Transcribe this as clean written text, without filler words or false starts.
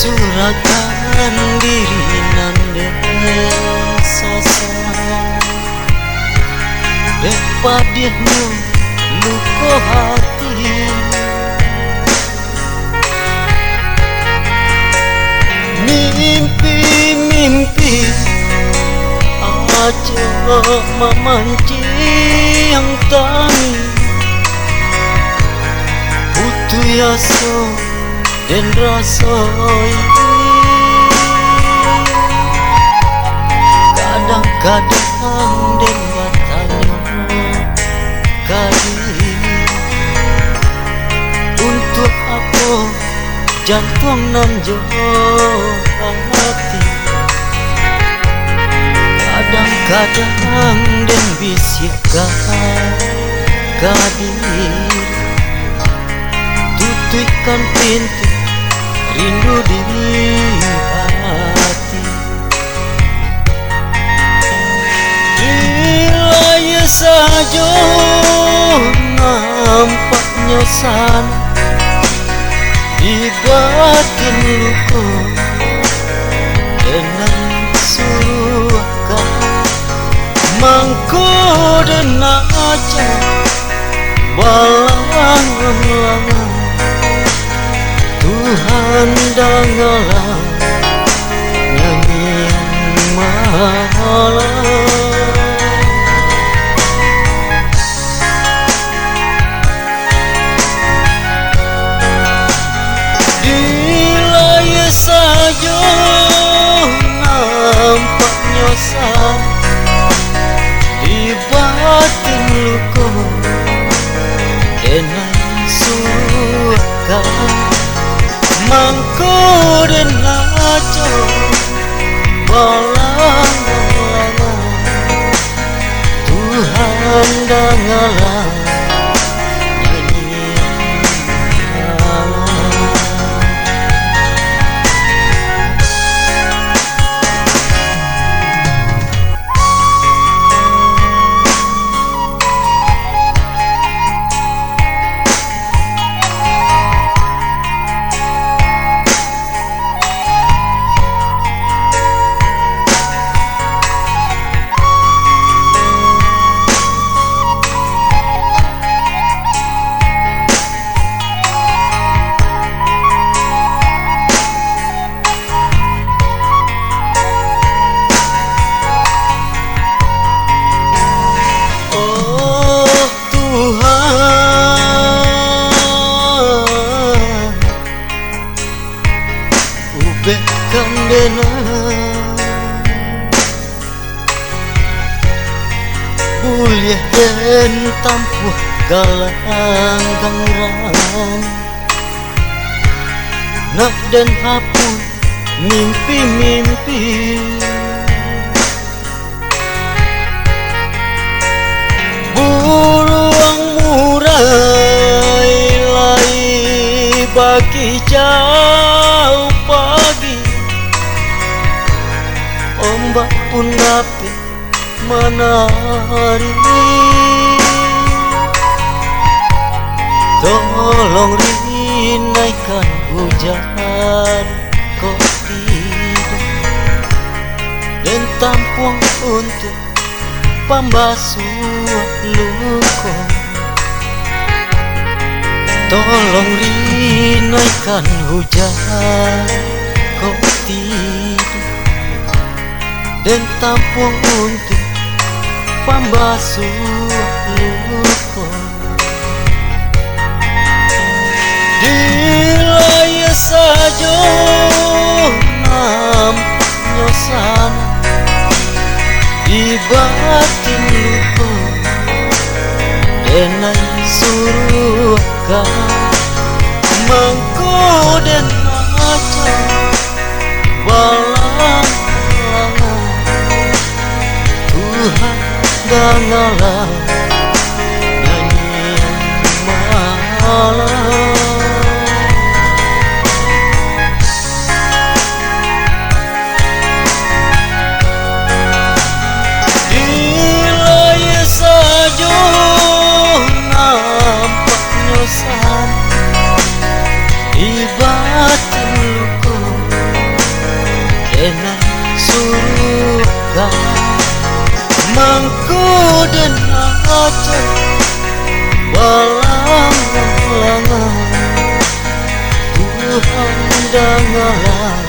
Surakan diri nande sasa dek padihmu luko hati mimpi aja memancing tangi putu yaso dan rasa kadang-kadang dan watanya kali untuk apa jantung nan hati kadang-kadang dan bisikan kadir tutupkan pintu rindu di hati bila saja nampaknya sana di batin luka dengan suruhkan mangku dan aja balang-balang Tuhan dengarlah nyanyian malam bila saja nampaknya sah di batin luka dengan suaka mangko dan aja balang-balang Tuhan dengarlah nyanyian malam kandena buliah dan tampuh galang gangrang nak dan hapus mimpi-mimpi buruang murai lai bagi jauh pagi ombak pun dapat menari tolong rinaikan hujan kau tidur dan tampung untuk pembasuh luka tolong rinaikan hujan kau tidur dan tampung untuk pembasuh luka bila saja nampaknya sana di batin luka dengan suruhkan mangko dan aja balang Tuhan dengarlah nyanyian malam bila saja nampaknya sana di batin luka ku dan aja walang-langan Tuhan dengarlah